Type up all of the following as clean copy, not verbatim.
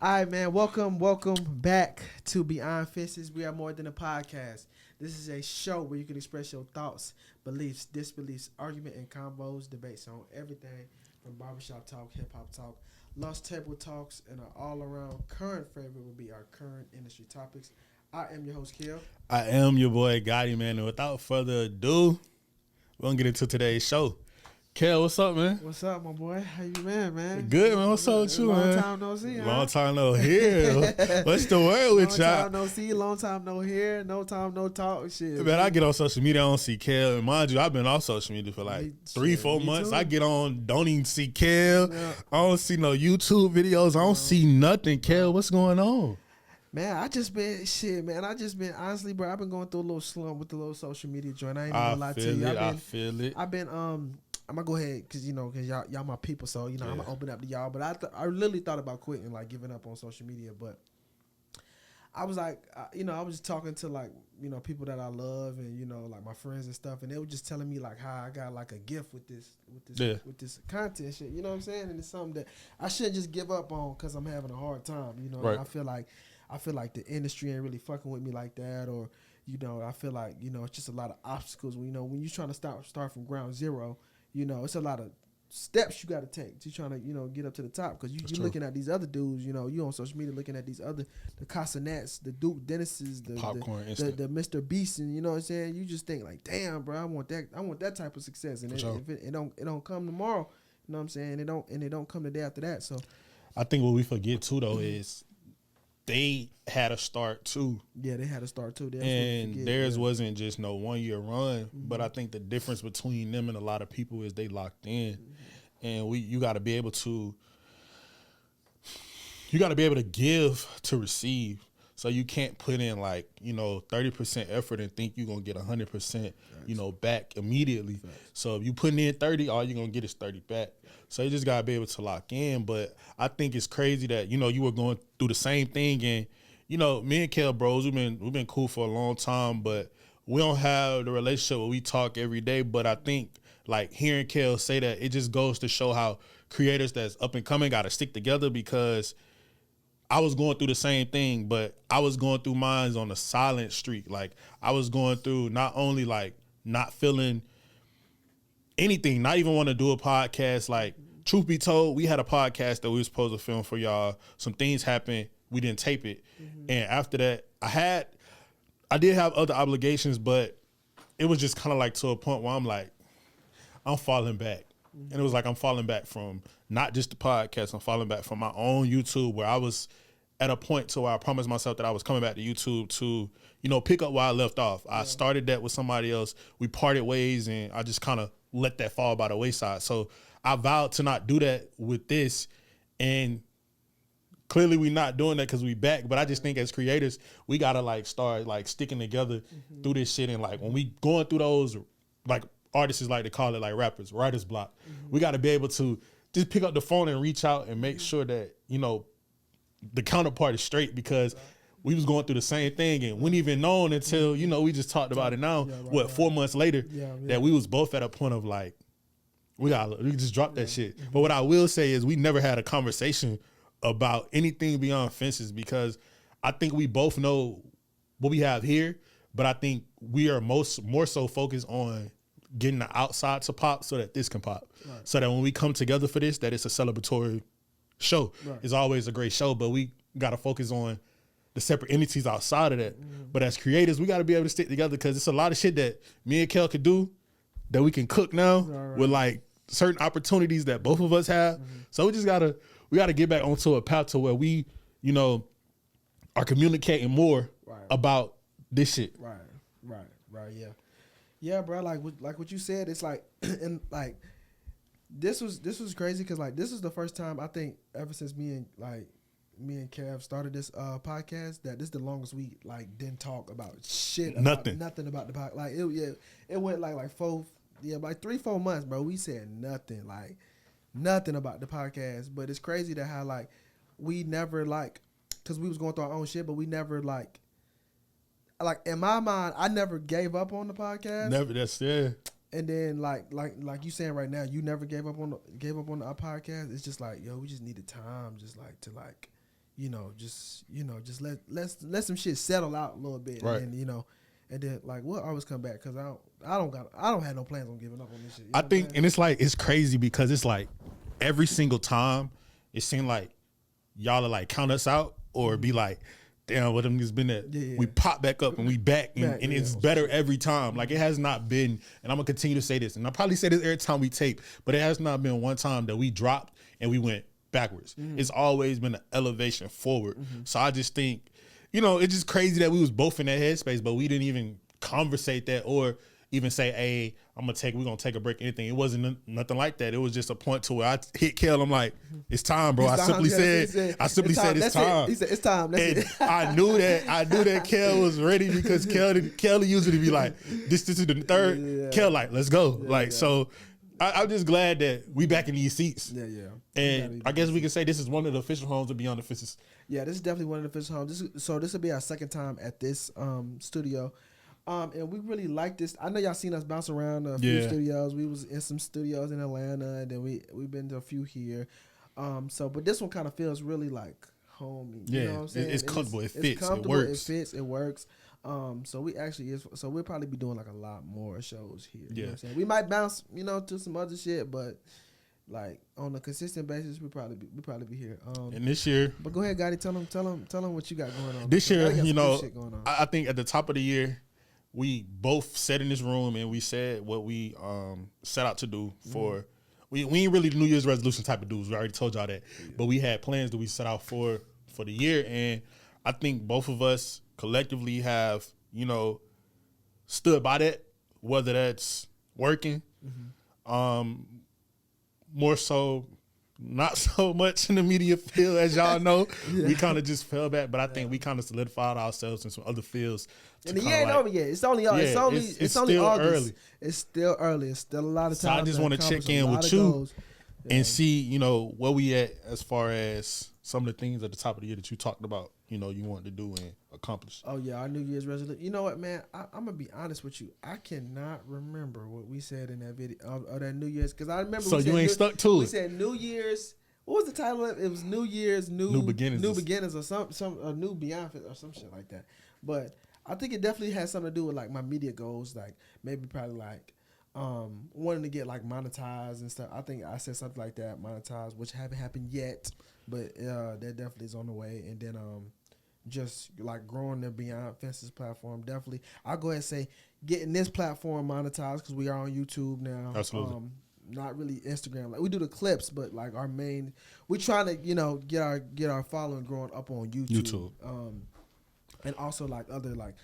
All right, man. Welcome back to Beyond Fences. We are more than a podcast. This is a show where you can express your thoughts, beliefs, disbeliefs, argument, and convos, debates on everything from barbershop talk, hip hop talk, lost table talks, and our all-around current favorite will be our current industry topics. I am your host, Kel. I am your boy Gotti, man. And without further ado, we're gonna get into today's show. Kel, what's up, man? What's up, my boy? How you been, man? Good, man. What's up with you, Long man? time no see, huh? Long time no hear. What's the word with Long y'all? time no see, long time no hear, no time no talk. Shit. Man, I get on social media, I don't see Kel. And mind you, I've been off social media for like Me- 3-4 me months. too. I get on, don't even see Kel. Yeah. I don't see no YouTube videos. I don't see nothing. Kel, what's going on? Man, I just been honestly, bro. I've been going through a little slump with the little social media joint. I ain't even I gonna lie to feel you. it. I feel it. I've been I'm gonna go ahead because y'all my people, so I'm gonna open up to y'all. But I literally thought about quitting, like giving up on social media. But I was like, I was just talking to like people that I love and like my friends and stuff, and they were just telling me like how I got like a gift with this content shit. You know what I'm saying? And it's something that I shouldn't just give up on because I'm having a hard time. Right. And I feel like the industry ain't really fucking with me like that, or I feel like it's just a lot of obstacles. When you're trying to start from ground zero, it's a lot of steps you got to take to trying to get up to the top, because you're looking at these other dudes, you on social media looking at these other, the Casanats, the Duke Dennis's, the Popcorn the, instant. the Mr. Beast, and you know what I'm saying. You just think like, damn, bro, I want that type of success, and if it don't come tomorrow, you know what I'm saying. It don't come the day after that. So I think what we forget too though is they had a start too. yeah, they had to start too. And theirs wasn't just no 1 year run, but I think the difference between them and a lot of people is they locked in, and you got to be able to give to receive. So you can't put in like 30% effort and think you're gonna get 100% back immediately. Facts. So if you putting in 30, all you're gonna get is 30 back. So you just gotta be able to lock in. But I think it's crazy that you were going through the same thing, and me and Kel bros, we've been cool for a long time, but we don't have the relationship where we talk every day. But I think like hearing Kel say that, it just goes to show how creators that's up and coming gotta stick together, because I was going through the same thing, but I was going through mine on a silent streak. Like I was going through not only like not feeling anything, not even want to do a podcast. Like truth be told, we had a podcast that we were supposed to film for y'all. Some things happened. We didn't tape it. And after that, I did have other obligations, but it was just kind of like to a point where I'm like, I'm falling back. And it was like I'm falling back from not just the podcast, I'm falling back from my own YouTube, where I was at a point to where I promised myself that I was coming back to YouTube to, pick up where I left off. I started that with somebody else. We parted ways, and I just kind of let that fall by the wayside. So I vowed to not do that with this, and clearly we're not doing that because we back. But I just think as creators, we gotta like start like sticking together through this shit. And like when we going through those, like artists like to call it, like rappers, writer's block, we gotta be able to just pick up the phone and reach out and make sure that the counterpart is straight, because we was going through the same thing and wouldn't even known until we just talked about it now. 4 months later, that we was both at a point of like, we just dropped that shit. But what I will say is we never had a conversation about anything beyond fences, because I think we both know what we have here, but I think we are more so focused on getting the outside to pop so that this can pop. Right. So that when we come together for this, that it's a celebratory show. Right. It's always a great show, but we got to focus on the separate entities outside of that. But as creators, we got to be able to stick together, because it's a lot of shit that me and Kel could do that we can cook now with like certain opportunities that both of us have. So we just got to get back onto a path to where we, are communicating more about this shit. Right. Yeah, bro. Like what you said, it's like, and like this was crazy, because like this is the first time I think ever since me and Kev started this podcast that this is the longest we like didn't talk about shit. Nothing about the podcast. Like it went like 3-4 months, bro. We said nothing about the podcast. But it's crazy that how like we never like, because we was going through our own shit, but we never like in my mind, I never gave up on the podcast. Never. That's yeah. And then like you saying right now, you never gave up on our podcast. It's just like, yo, we just needed time, just like to like, just let some shit settle out a little bit, Right. and then, and then like we'll always come back because I don't have no plans on giving up on this shit. I think, and it's crazy because it's like every single time it seemed like y'all are like count us out or be like, damn, what them niggas been at? Yeah. We pop back up and we back, and it's better every time. Like it has not been, and I'm gonna continue to say this, and I probably say this every time we tape, but it has not been one time that we dropped and we went backwards. It's always been an elevation forward. So I just think, it's just crazy that we was both in that headspace, but we didn't even conversate that or even say, hey, we're gonna take a break, anything. It wasn't nothing like that. It was just a point to where I hit Kel. I'm like, it's time, bro. I simply said it's time. He said it's time. That's it. I knew that Kel was ready because Kel usually be like, this is the third. Yeah. Kel like, let's go. So I'm just glad that we back in these seats. Yeah. And I guess we can say this is one of the official homes of Beyond the Fences. Yeah, this is definitely one of the official homes. This will be our second time at this studio. And we really like this. I know y'all seen us bounce around a few studios. We was in some studios in Atlanta, and then we've been to a few here. But this one kind of feels really like homey. You know what I'm saying? It's comfortable. It fits. It's It works. It works. So we'll probably be doing like a lot more shows here. You know what I'm saying? We might bounce, to some other shit, but like on a consistent basis, we probably be here. And this year, but go ahead, Gotti, tell them what you got going on. This year, shit going on. I think at the top of the year, we both sat in this room and we said what we set out to do for. We ain't really New Year's resolution type of dudes. We already told y'all that, but we had plans that we set out for the year, and I think both of us collectively have stood by that. Whether that's working, more so, not so much in the media field, as y'all know. We kind of just fell back, but I think we kind of solidified ourselves in some other fields. And the year ain't over yet. It's only August. Early. It's still early. It's still a lot of time. So I just want to check in with you and see, where we at as far as some of the things at the top of the year that you talked about, you wanted to do and accomplish. Oh yeah, our New Year's resolution. You know what, man? I'm gonna be honest with you. I cannot remember what we said in that video of that New Year's, because I remember. So you ain't stuck to it. We said New Year's. What was the title of it? It was New Year's New Beginnings or some a new Beyond or some shit like that. But I think it definitely has something to do with like my media goals, like maybe probably like wanting to get like monetized and stuff. I think I said something like that, monetized, which haven't happened yet, but that definitely is on the way. And then just like growing the Beyond Fences platform, definitely. I'll go ahead and say getting this platform monetized because we are on YouTube now. Absolutely. Not really Instagram. Like we do the clips, but like our main, we trying to get our following growing up on YouTube. And also like other like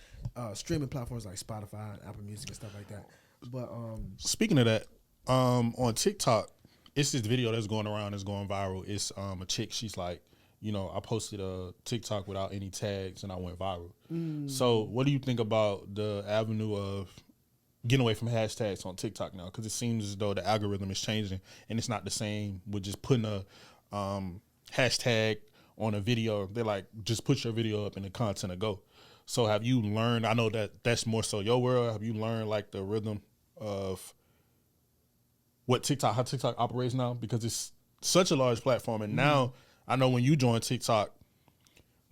streaming platforms like Spotify and Apple Music and stuff like that. But speaking of that, on TikTok, it's this video that's going around, that's going viral. It's a chick. She's like, I posted a TikTok without any tags and I went viral. So what do you think about the avenue of getting away from hashtags on TikTok now? Because it seems as though the algorithm is changing and it's not the same with just putting a hashtag on a video. They're like, just put your video up and the content will go. So have you learned, I know that's more so your world, have you learned like the rhythm of how TikTok operates now? Because it's such a large platform. And now I know when you joined TikTok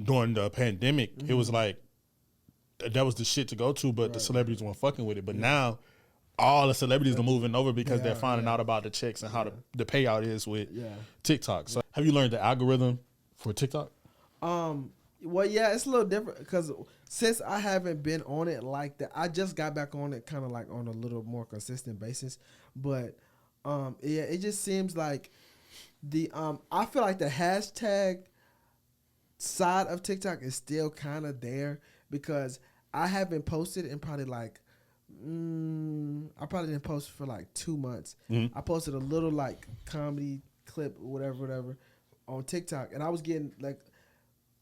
during the pandemic, it was like, that was the shit to go to, but the celebrities weren't fucking with it. But now all the celebrities are moving over because they're finding out about the checks and how the payout is with TikTok. So have you learned the algorithm for TikTok? Well, yeah, it's a little different because since I haven't been on it like that, I just got back on it kind of like on a little more consistent basis. But it just seems like I feel like the hashtag side of TikTok is still kind of there because I haven't posted in probably like I probably didn't post for like 2 months. I posted a little like comedy clip, whatever, on TikTok, and I was getting like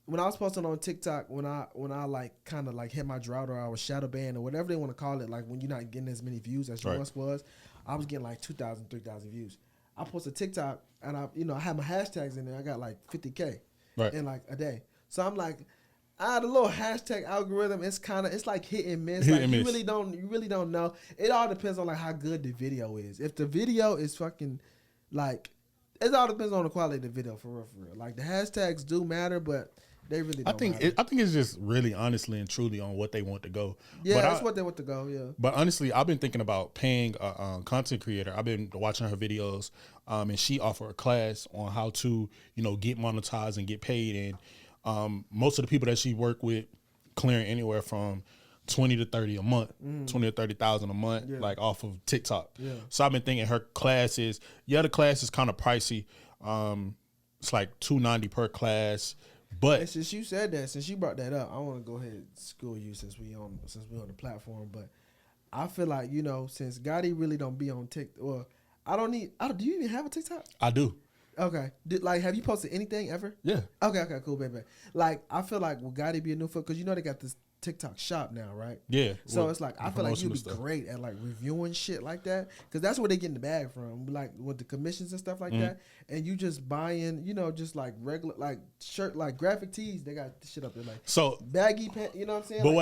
when I was posting on TikTok when I like kind of like hit my drought or I was shadow banned or whatever they want to call it, like when you're not getting as many views as you once was, I was getting like 2,000, 3,000 views. I posted TikTok and I had my hashtags in there. I got like 50K in like a day. So I'm like, the little hashtag algorithm, it's like hit and miss. You really don't know. It all depends on like how good the video is. If the video is fucking like it all depends on the quality of the video, for real, for real. Like the hashtags do matter, but they really don't matter. I think it's just really honestly and truly on what they want to go. Yeah, but that's what they want to go. Yeah. But honestly, I've been thinking about paying a content creator. I've been watching her videos, and she offered a class on how to, get monetized and get paid. And most of the people that she worked with clearing anywhere from 20 to 30 a month, 20 to 30,000 a month, like off of TikTok. Yeah. So I've been thinking her classes. The class is kind of pricey. It's like $290 per class. But and since you said that, since you brought that up, I want to go ahead and school you since we on the platform. But I feel like since Gotti really don't be on TikTok, or do you even have a TikTok? I do. Okay. Have you posted anything ever? Yeah. Okay, cool, baby. Like, I feel like will Gotti be a new foot? Because they got this TikTok shop now, right? Yeah. So it's like, I feel like you'd be great at like reviewing shit like that. Because that's where they get in the bag from. Like with the commissions and stuff like that. And you just buying, just like regular, like shirt, like graphic tees. They got shit up there like baggy pants, you know what I'm saying? But like,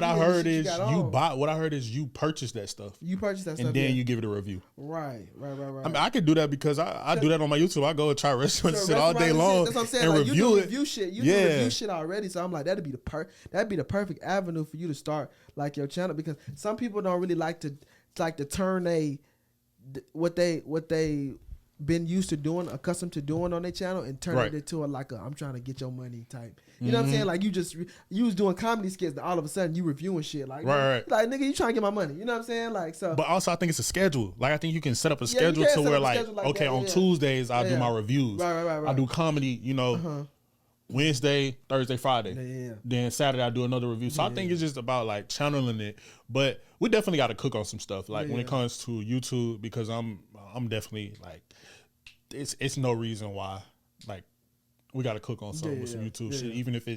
what I heard is you purchase that stuff. You purchase that stuff. And then you give it a review. Right. I mean, I could do that because I do that on my YouTube. I go and try restaurants shit all day long. That's what I'm saying. And like, review it. Review shit. You do review shit already. So I'm like, that'd be the perfect avenue for you to start like your channel, because some people don't really like to turn what they been used to doing, accustomed to doing on their channel, and turn it into I'm trying to get your money type. You know what I'm saying? Like you was doing comedy skits, and all of a sudden you reviewing shit like right. Like nigga, you trying to get my money. You know what I'm saying? Like so. But also I think it's a schedule. Like I think you can set up a schedule to where on Tuesdays I'll do my reviews. Right. I do comedy, Wednesday, Thursday, Friday. Yeah. Then Saturday I do another review. So I think it's just about like channeling it. But we definitely got to cook on some stuff. Like when it comes to YouTube, because I'm definitely like, it's no reason why like we got to cook on something with some YouTube shit. Even if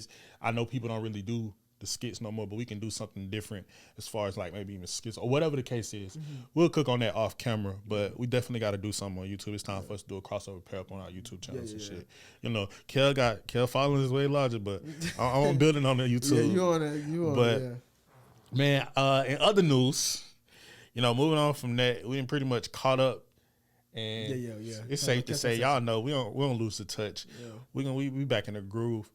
I know people don't really do the skits no more, but we can do something different as far as like maybe even skits or whatever the case is. We'll cook on that off camera, but we definitely got to do something on YouTube. It's time for us to do a crossover pair up on our YouTube channels and shit. Kel following his way larger, but I'm building on the YouTube. You on it. Man, in other news, moving on from that, we been pretty much caught up. And it's safe to say, y'all know we don't lose the touch. Yeah. We back in the groove.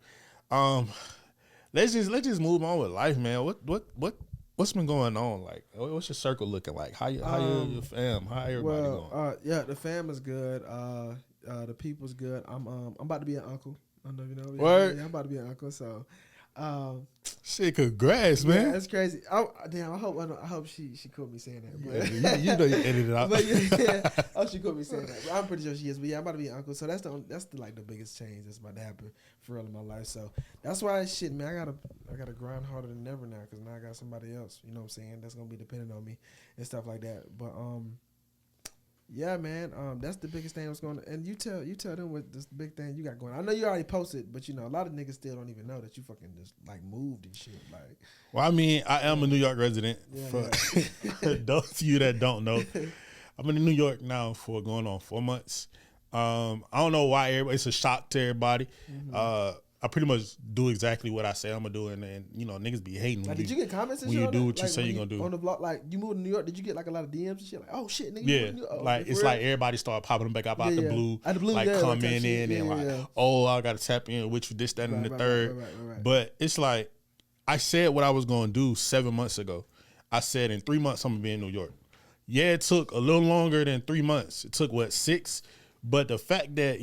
Let's just move on with life, man. What's been going on? Like, what's your circle looking like? How your fam? How everybody going? The fam is good. The people's good. I'm about to be an uncle. I don't know if you know. Word. Yeah, I'm about to be an uncle. So. Shit, congrats, man. That's crazy. Damn, I hope she caught me saying that. But you edited it out. But I hope she caught me saying that. But I'm pretty sure she is. But yeah, I'm about to be an uncle. So that's the biggest change that's about to happen for real in my life. So that's why shit, man. I gotta grind harder than ever now, because now I got somebody else. You know what I'm saying? That's gonna be dependent on me and stuff like that. But yeah, man. That's the biggest thing that's going on. And you tell them what this big thing you got going on. I know you already posted, but a lot of niggas still don't even know that you fucking just like moved and shit. Like, well, I mean, I am a New York resident. For those of you that don't know, I'm in New York now for going on 4 months. I don't know why it's a shock to everybody. I pretty much do exactly what I say I'm gonna do, and niggas be hating. Like, did you get comments and when shit you do what you say you're gonna do on the vlog? Like, you moved to New York, did you get like a lot of DMs and shit? Like, oh shit, nigga. Yeah, like it's like everybody started popping them back up out the blue, like coming in and like, oh, I gotta tap in with you, this, that, and the third. Right. But it's like I said what I was gonna do 7 months ago. I said in 3 months I'm gonna be in New York. Yeah, it took a little longer than 3 months. It took 6, but the fact that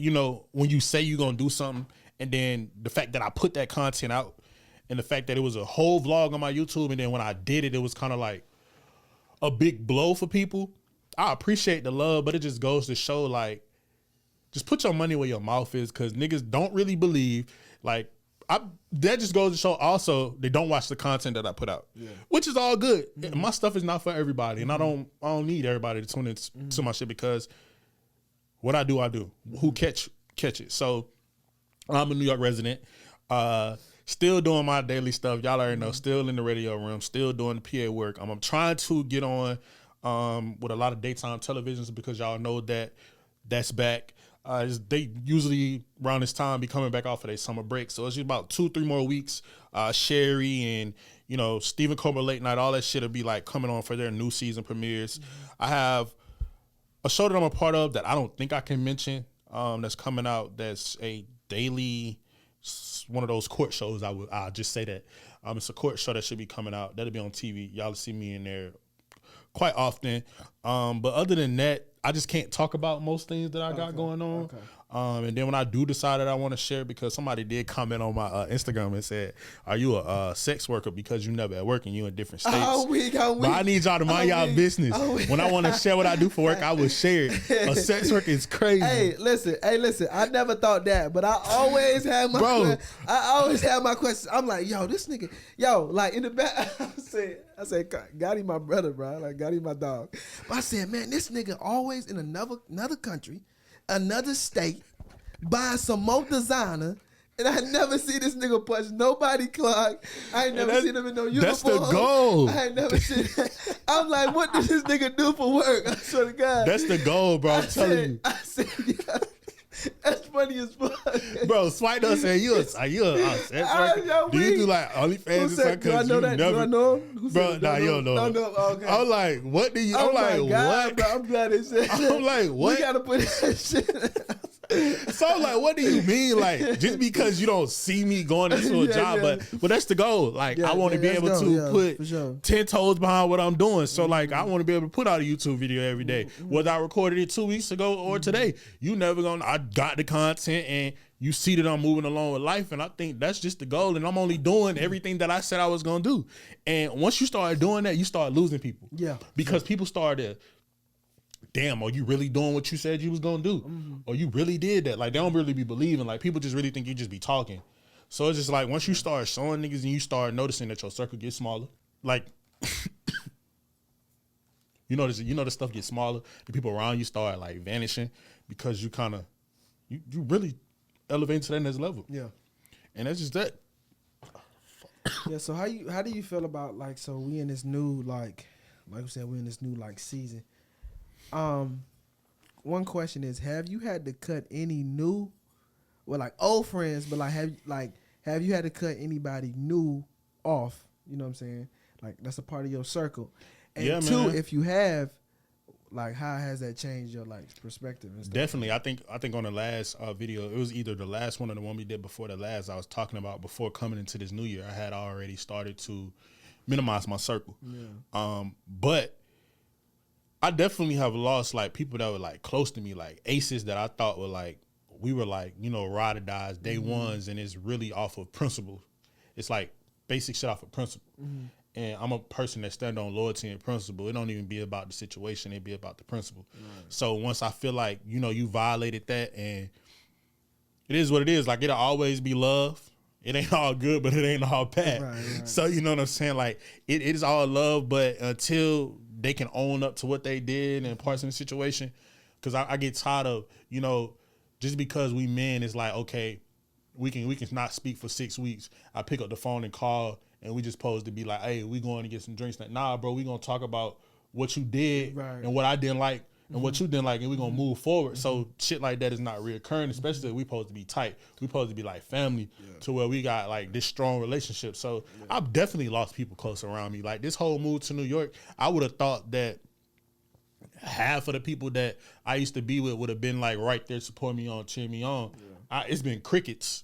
when you say you're gonna do something. And then the fact that I put that content out, and the fact that it was a whole vlog on my YouTube, and then when I did it, it was kind of like a big blow for people. I appreciate the love, but it just goes to show, like, just put your money where your mouth is, because niggas don't really believe. Like, that just goes to show also they don't watch the content that I put out, which is all good. My stuff is not for everybody, and I don't need everybody to tune in to my shit, because what I do. Who catch it. So I'm a New York resident, still doing my daily stuff. Y'all already know, still in the radio room, still doing the PA work. I'm trying to get on with a lot of daytime televisions, because y'all know that's back. They usually around this time be coming back off of their summer break. So it's just about 2-3 more weeks. Sherry and, Stephen Colbert Late Night, all that shit will be like coming on for their new season premieres. I have a show that I'm a part of that I don't think I can mention. that's coming out. That's a daily, one of those court shows. I'll just say that. It's a court show that should be coming out. That'll be on TV. Y'all will see me in there quite often. But other than that, I just can't talk about most things that I got going on. Okay. And then when I do decide that I want to share, because somebody did comment on my Instagram and said, "Are you a sex worker because you never at work and you in different states?" I'm weak. But I need y'all to mind y'all business. When I want to share what I do for work, I will share it. A sex worker is crazy. Hey, listen. I never thought that, but I always had my. I always had my questions. I'm like, yo, this nigga, like in the back. I said, Gotti my brother, bro. Like Gotti my dog. But I said, man, this nigga always in another country, another state, buying some more designer. And I never see this nigga punch nobody clock. I ain't never seen him in no uniform. That's the goal. I ain't never seen that. I'm like, what does this nigga do for work? I swear to God. That's the goal, bro. I'm telling you. I said, yeah. That's funny as fuck. Bro, Swipe does say you a sex worker. Do you do like OnlyFans or something? Do I know that? Do I know him? Bro, nah, you don't know. No, okay. I'm like, what do you? I'm like, God, what? Bro, I'm glad they said that. I'm like, what? We gotta put that shit. So I'm like, what do you mean? Like, just because you don't see me going into a job, but that's the goal. Like, I want to be able to put 10 toes behind what I'm doing. So like, I want to be able to put out a YouTube video every day. Whether I recorded it 2 weeks ago or today, you never gonna. I got the content and you see that I'm moving along with life, and I think that's just the goal. And I'm only doing everything that I said I was gonna do. And once you start doing that, you start losing people. Yeah, because people started. Damn, are you really doing what you said you was gonna do? Or you really did that? Like, they don't really be believing. Like, people just really think you just be talking. So it's just like, once you start showing niggas and you start noticing that your circle gets smaller, like, you know the stuff gets smaller. The people around you start like vanishing because you kind of, you really elevate to that next level. Yeah, and that's just that. Yeah. So how do you feel about, like, so we in this new like we said, we in this new like season. One question is, have you had to cut any new, well, like old friends, but like have you had to cut anybody new off? You know what I'm saying? Like, that's a part of your circle. And yeah, two, man. If you have, like, how has that changed your like perspective and stuff? Definitely. I think on the last video, it was either the last one or the one we did before the last, I was talking about before coming into this new year, I had already started to minimize my circle. Yeah. But I definitely have lost like people that were like close to me, like aces that I thought were like, we were like, ride or dies, day ones, and it's really off of principle. It's like basic shit off of principle. And I'm a person that stand on loyalty and principle. It don't even be about the situation, it be about the principle. Right. So once I feel like, you violated that, and it is what it is, like, it'll always be love. It ain't all good, but it ain't all bad. Right. So you know what I'm saying? Like, it is all love, but until they can own up to what they did and parts in the situation, because I get tired of, just because we men, it's like, okay, we can not speak for 6 weeks. I pick up the phone and call, and we just supposed to be like, hey, we going to get some drinks. Like, nah, bro, we gonna talk about what you did and what I didn't like and what you didn't like, and we gonna move forward. So shit like that is not reoccurring, especially if we supposed to be tight. We supposed to be like family to where we got like this strong relationship. So I've definitely lost people close around me. Like, this whole move to New York, I would have thought that half of the people that I used to be with would have been like right there, support me on, cheer me on. It's been crickets.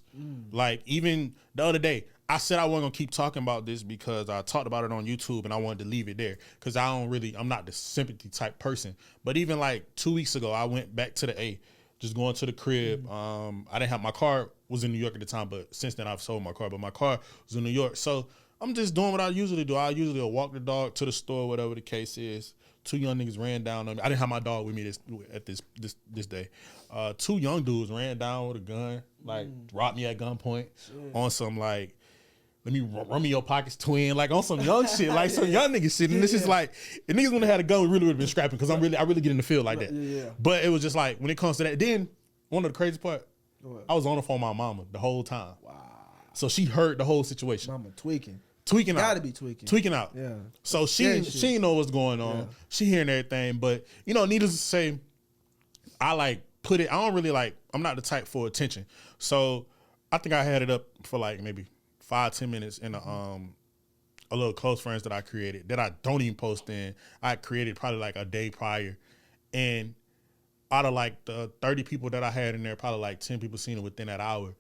Like, even the other day, I said I wasn't gonna keep talking about this because I talked about it on YouTube and I wanted to leave it there because I'm not the sympathy type person. But even like 2 weeks ago, I went back to the A, just going to the crib. I didn't have, my car was in New York at the time, but since then I've sold my car, but my car was in New York. So I'm just doing what I usually do. I usually walk the dog to the store, whatever the case is. 2 young niggas ran down on me. I didn't have my dog with me this day. 2 young dudes ran down with a gun, like robbed me at gunpoint on some like, let me run me your pockets, twin, like on some young shit, like some young nigga shit. And this is like, if niggas would have had a gun, we really would have been scrapping, because I really get in the field like that. But it was just like, when it comes to that, then one of the crazy part, I was on the phone with my mama the whole time. Wow. So she heard the whole situation. Mama tweaking out. Gotta be tweaking out. Yeah. So she know what's going on. Yeah. She hearing everything, but needless to say, I like put it. I don't really like. I'm not the type for attention. So I think I had it up for like maybe 5-10 minutes in a little close friends that I created that I don't even post in. I created probably like a day prior, and out of like the 30 people that I had in there, probably like 10 people seen it within that hour.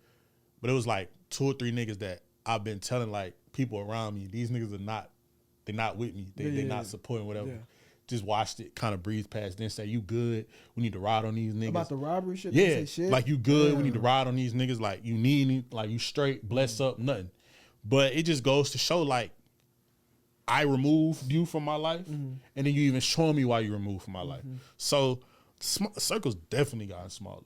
But it was like 2 or 3 niggas that I've been telling like people around me, these niggas they're not with me. They're not supporting whatever. Yeah. Just watched it, kind of breathe past, then say, you good, we need to ride on these niggas. About the robbery shit? Yeah, shit? like you good, we need to ride on these niggas, like you need, like you straight, bless up, nothing. But it just goes to show like, I removed you from my life, and then you even show me why you removed from my life. So circles definitely got smaller.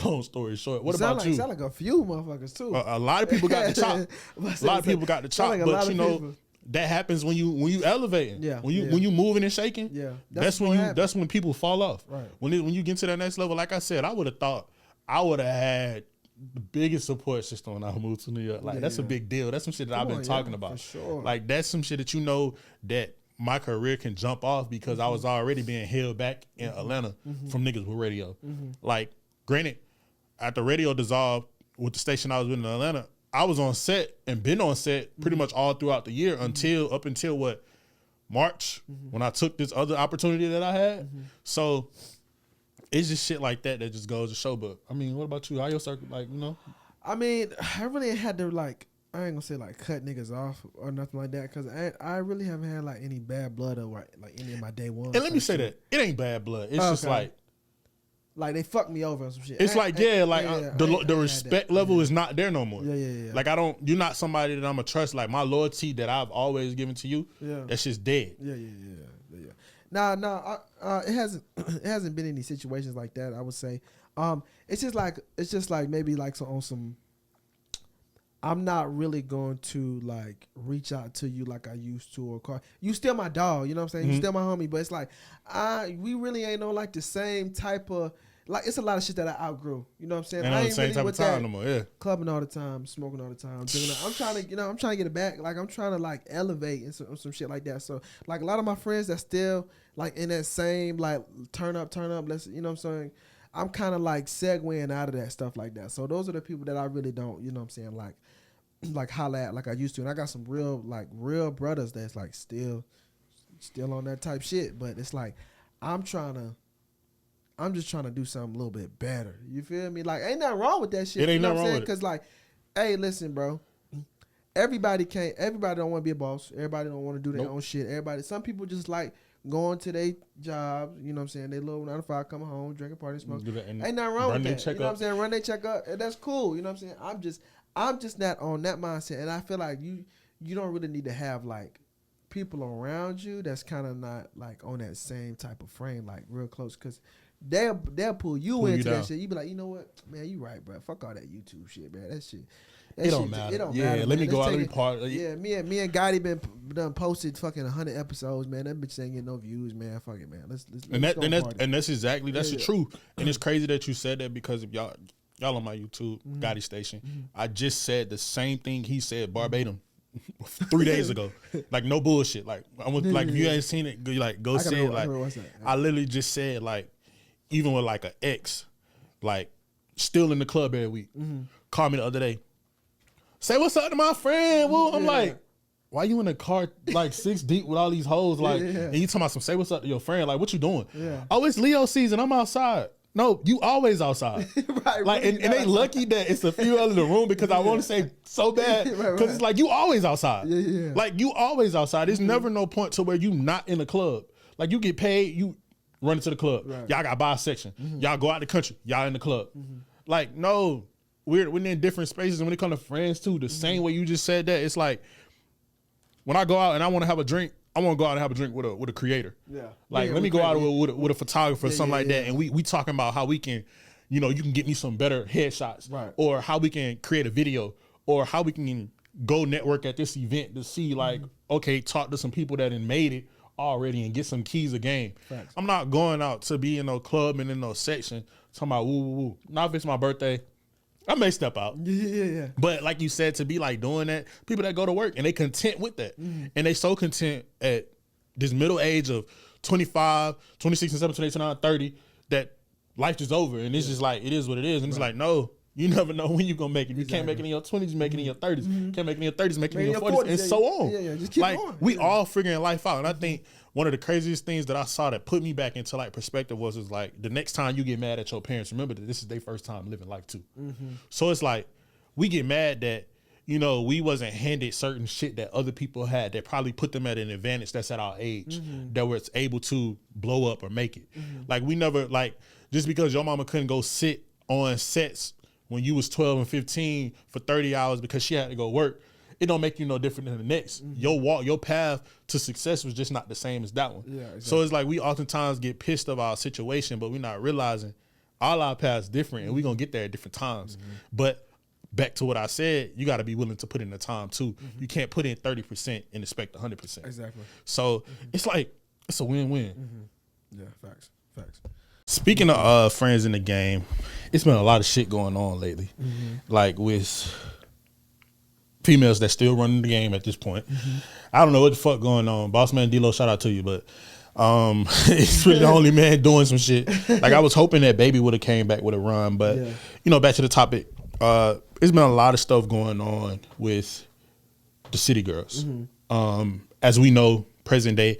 Long story short. What about you? Sound like a few motherfuckers too. A lot of people got the chop. A lot of people got the chop, like but you know, people. That happens when you elevating. Yeah. When you moving and shaking. Yeah. That's when people fall off. Right. When you get to that next level, like I said, I would have thought I would have had the biggest support system when I moved to New York. Like that's a big deal. That's some shit that I've been talking about. For sure. Like that's some shit that you know that my career can jump off because I was already being held back in Atlanta from niggas with radio. Like, granted, after radio dissolved with the station I was with in Atlanta, I was on set and been on set pretty much all throughout the year up until what, March, when I took this other opportunity that I had. So it's just shit like that just goes to show. But I mean, what about you? How your circle, like, you know? I mean, I really had to like, I ain't gonna say like cut niggas off or nothing like that because I really haven't had like any bad blood or like any of my day one. And let me say that it ain't bad blood. It's just like they fucked me over or some shit. It's the respect level is not there no more. Yeah. Like you're not somebody that I'm gonna trust. Like my loyalty that I've always given to you, that's just dead. Yeah. Nah. It hasn't been any situations like that. I would say, it's just like maybe like on some. I'm not really going to like reach out to you like I used to or call you still my dog, you know what I'm saying? You still my homie, but it's like we really ain't on like the same type of like it's a lot of shit that I outgrew. You know what I'm saying? I ain't the same really type of time no more, yeah. Clubbing all the time, smoking all the time, I'm trying to get it back. Like I'm trying to like elevate and some shit like that. So like a lot of my friends that still like in that same like turn up, let's you know what I'm saying? I'm kind of like segueing out of that stuff like that. So those are the people that I really don't, you know what I'm saying, like holla at like I used to. And I got some real brothers that's like still on that type shit. But it's like I'm just trying to do something a little bit better. You feel me? Like ain't nothing wrong with that shit. It ain't you know nothing what I'm wrong saying? Because like, hey, listen, bro. Everybody don't want to be a boss. Everybody don't want to do their own shit. Some people just like going to their jobs, you know what I'm saying? They little 9 to 5, coming home, drinking, party, smoke. Ain't nothing wrong with that. You know what I'm saying? Run their check up. And that's cool. You know what I'm saying? I'm just not on that mindset. And I feel like you don't really need to have like people around you that's kind of not like on that same type of frame, like real close. Cause they'll pull you into that shit. You be like, you know what, man, you right, bro. Fuck all that YouTube shit, man. That shit. It don't matter. Yeah, let me go out. Let me part. Yeah, me and Gotti done posted fucking 100 episodes, man. That bitch ain't getting no views, man. Fuck it, man. Let's that's exactly the truth. And it's crazy that you said that because if y'all on my YouTube Gotti station, I just said the same thing he said verbatim 3 days ago. Like no bullshit. Like I want like if you ain't seen it, like go see it. Like I literally just said like even with like an ex, like still in the club every week. Called me the other day. Say what's up to my friend. Well, I'm like, why you in the car like 6 deep with all these hoes? Like, and you talking about some say what's up to your friend? Like, what you doing? Yeah. Oh, it's Leo season. I'm outside. No, you always outside. Right. Like, and they lucky that it's a few out of the room because I want to say so bad because it's like you always outside. Yeah. Like you always outside. There's never no point to where you not in the club. Like you get paid, you run into the club. Right. Y'all got buy a section. Y'all go out the country. Y'all in the club. Like no. We're in different spaces, and when it comes to friends too, the same way you just said that, it's like when I go out and I want to have a drink, I want to go out and have a drink with a creator. Yeah. Like let me go out with a photographer or something like that, and we talking about how we can, you know, you can get me some better headshots, right? Or how we can create a video, or how we can go network at this event to see like, okay, talk to some people that had made it already and get some keys of game. Thanks. I'm not going out to be in no club and in no section talking about woo woo woo. Not if it's my birthday. I may step out. Yeah. But like you said, to be like doing that, people that go to work and they content with that. And they so content at this middle age of 25, 26 and 7, 28, 29, 30 that life is over. And it's just like, it is what it is. And it's like, no, You never know when you're gonna make it. You can't make it in your 20s, you make it in your 30s. Can't make it in your 30s, make it in your 40s, and so on. Yeah, just keep going. We all figuring life out. And I think one of the craziest things that I saw that put me back into like perspective was like the next time you get mad at your parents, remember that this is their first time living life too. So it's like we get mad that, you know, we wasn't handed certain shit that other people had that probably put them at an advantage that's at our age that was able to blow up or make it. Like we never, like, just because your mama couldn't go sit on sets when you was 12 and 15 for 30 hours because she had to go work, it don't make you no different than the next. Your path to success was just not the same as that one. Yeah, exactly. So it's like we oftentimes get pissed of our situation, but we're not realizing all our paths different and we're going to get there at different times. But back to what I said, you got to be willing to put in the time too. You can't put in 30% and expect 100%. Exactly. So it's like, it's a win-win. Yeah, facts. Speaking of friends in the game, it's been a lot of shit going on lately. Like with females that still running the game at this point. I don't know what the fuck going on. Boss man D-Lo, shout out to you, but it's really the only man doing some shit. Like I was hoping that Baby would have came back with a run, but you know, back to the topic. It's been a lot of stuff going on with the City Girls. As we know, present day,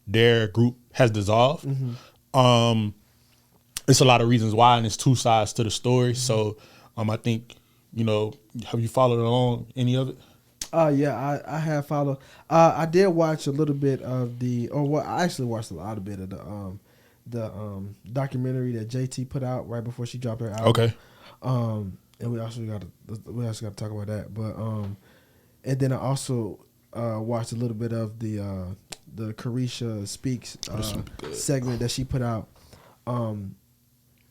their group has dissolved. It's a lot of reasons why, and it's two sides to the story. So I think, you know, have you followed along any of it? Yeah, I have followed. I did watch a little bit of I actually watched a lot of bit of the documentary that JT put out right before she dropped her album. Okay. And we also got to talk about that. But and then I also watched a little bit of the Carisha Speaks segment that she put out.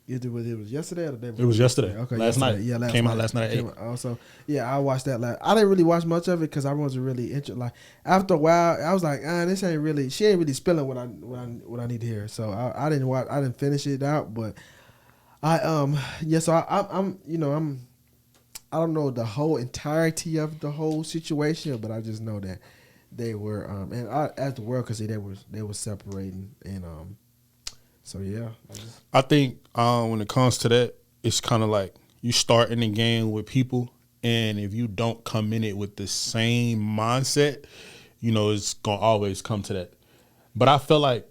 Either it was yesterday or the day before. It was yesterday. Okay, last night. Yeah, came out last night at 8. Also, yeah, I watched that. I didn't really watch much of it because I wasn't really interested. Like after a while, I was like, this ain't really. She ain't really spilling what I need to hear. So I didn't watch. I didn't finish it out, but yeah. So I'm I don't know the whole entirety of the whole situation, but I just know that they were and as the world could see, they were separating and so yeah. I think when it comes to that, it's kind of like you start in the game with people, and if you don't come in it with the same mindset, you know, it's gonna always come to that. But I feel like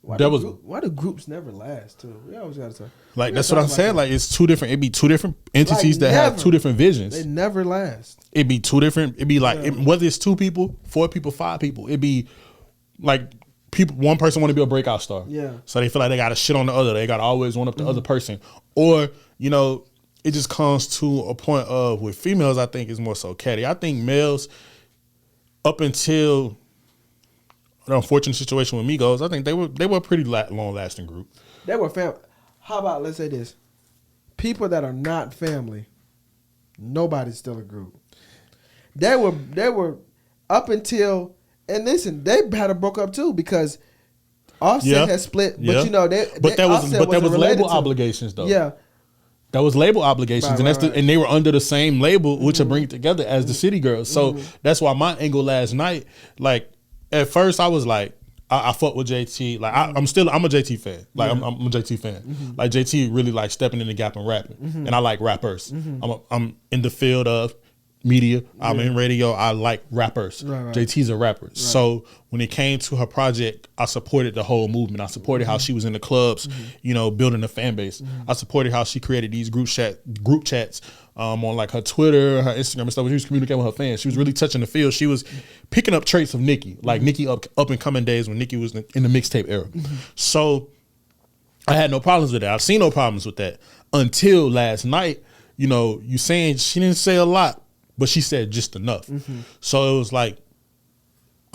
why do groups never last too? We always gotta talk. Like that's what I'm saying. Like it's two different. It'd be two different entities that have two different visions. They never last. It'd be two different. It'd be like whether it's 2 people, 4 people, 5 people. It'd be like people. One person want to be a breakout star. Yeah. So they feel like they got to shit on the other. They got to always one up the other person. Or you know, it just comes to a point of with females. I think it's more so catty. I think males, up until the unfortunate situation with Migos, I think they were a pretty long lasting group. They were family. How about let's say this: people that are not family, nobody's still a group. They were up until, and listen, they had to broke up too because Offset had split. But you know that was label obligations though. Yeah. That was label obligations, and they were under the same label, which will bring it together as the City Girls. So that's why my angle last night, like at first I was like, I fuck with JT. Like I'm a JT fan. Like I'm a JT fan. Like JT really like stepping in the gap and rapping, and I like rappers. I'm in the field of media. I'm in radio. I like rappers. JT's a rapper. So when it came to her project, I supported the whole movement. I supported how she was in the clubs, you know, building a fan base. I supported how she created these group chats on like her Twitter, her Instagram and stuff. When she was communicating with her fans, she was really touching the field. She was picking up traits of Nicki, like Nicki up and coming days when Nicki was in the mixtape era. So I had no problems with that. I've seen no problems with that until last night. You know, you saying she didn't say a lot, but she said just enough. So it was like,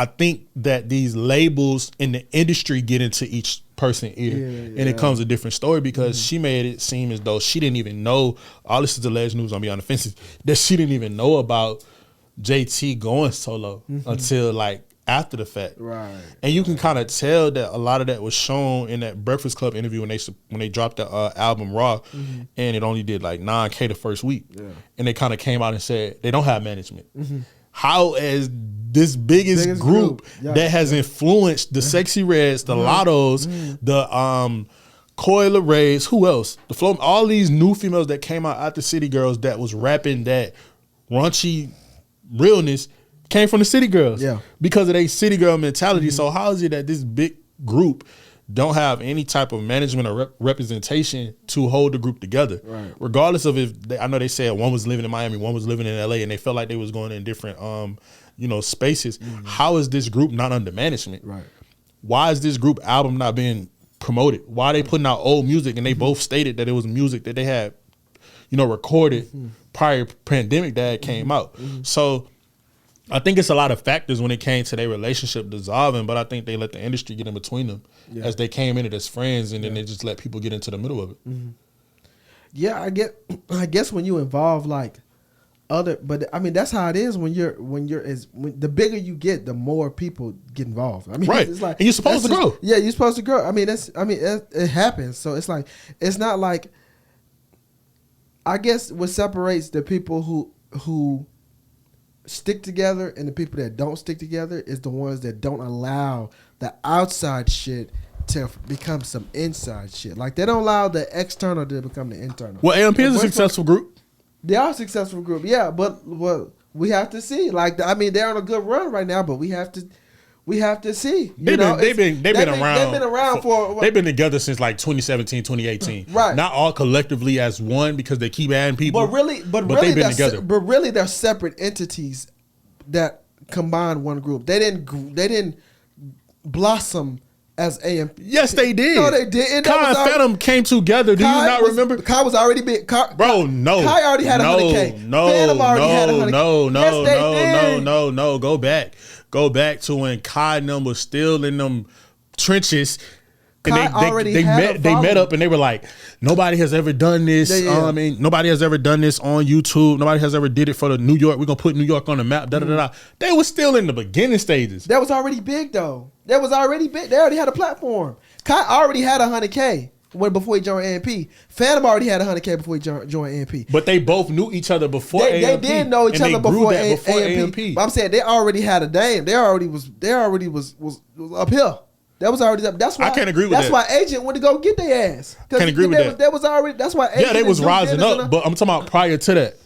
I think that these labels in the industry get into each person's ear, and it comes a different story because she made it seem as though she didn't even know, all this is alleged news on Beyond the Fences, that she didn't even know about JT going solo until like after the fact. Right. And you can kind of tell that a lot of that was shown in that Breakfast Club interview when they dropped the album Raw, and it only did like 9K the first week. And they kind of came out and said they don't have management. How as this biggest group that has influenced the Sexy Reds, the Lottos, the Coi Leray, who else? The Flow, all these new females that came out after City Girls that was rapping that raunchy realness came from the City Girls. Yeah. Because of their City Girl mentality. So how is it that this big group don't have any type of management or representation to hold the group together? Right. Regardless of if I know they said one was living in Miami, one was living in LA, and they felt like they was going in different spaces. How is this group not under management? Right. Why is this group album not being promoted? Why are they putting out old music? And they both stated that it was music that they had, recorded prior pandemic that it came out. So I think it's a lot of factors when it came to their relationship dissolving, but I think they let the industry get in between them as they came in it as friends, and then they just let people get into the middle of it. Yeah, I guess when you involve like other, but I mean that's how it is when the bigger you get, the more people get involved. I mean, right? It's like, and you're supposed to grow. Yeah, you're supposed to grow. I mean, it happens. So it's like it's not like. I guess what separates the people who stick together and the people that don't stick together is the ones that don't allow the outside shit to become some inside shit. Like they don't allow the external to become the internal. Well, AMP is a successful group. They are a successful group, yeah. But we have to see. Like I mean, they're on a good run right now, but we have to see. They've been around for they've been together since like 2017, 2018. Right. Not all collectively as one because they keep adding people. But really they've been together. But really, they're separate entities that combine one group. They didn't blossom as AMP. Yes, they did. No, they didn't. Kai and Phantom came together. Do you not remember? Kai was already big. Bro, no. Kai already had 100K. Phantom already had 100K. No. Go back to when Kai and them was still in them trenches. And they met up and they were like, nobody has ever done this. I mean, nobody has ever done this on YouTube. Nobody has ever did it for the New York. We're gonna put New York on the map. They were still in the beginning stages. That was already big though. That was already big. They already had a platform. Kai already had 100K before he joined AMP. Phantom already had 100K before he joined AMP. But they both knew each other before AMP. They did know each other before AMP. But I'm saying they already had a name. They already was uphill. That was already up. That's why I can't agree with that. That's why Agent went to go get their ass. Can't agree with that. That was already. That's why Agent. Yeah, they was rising up. But I'm talking about prior to that.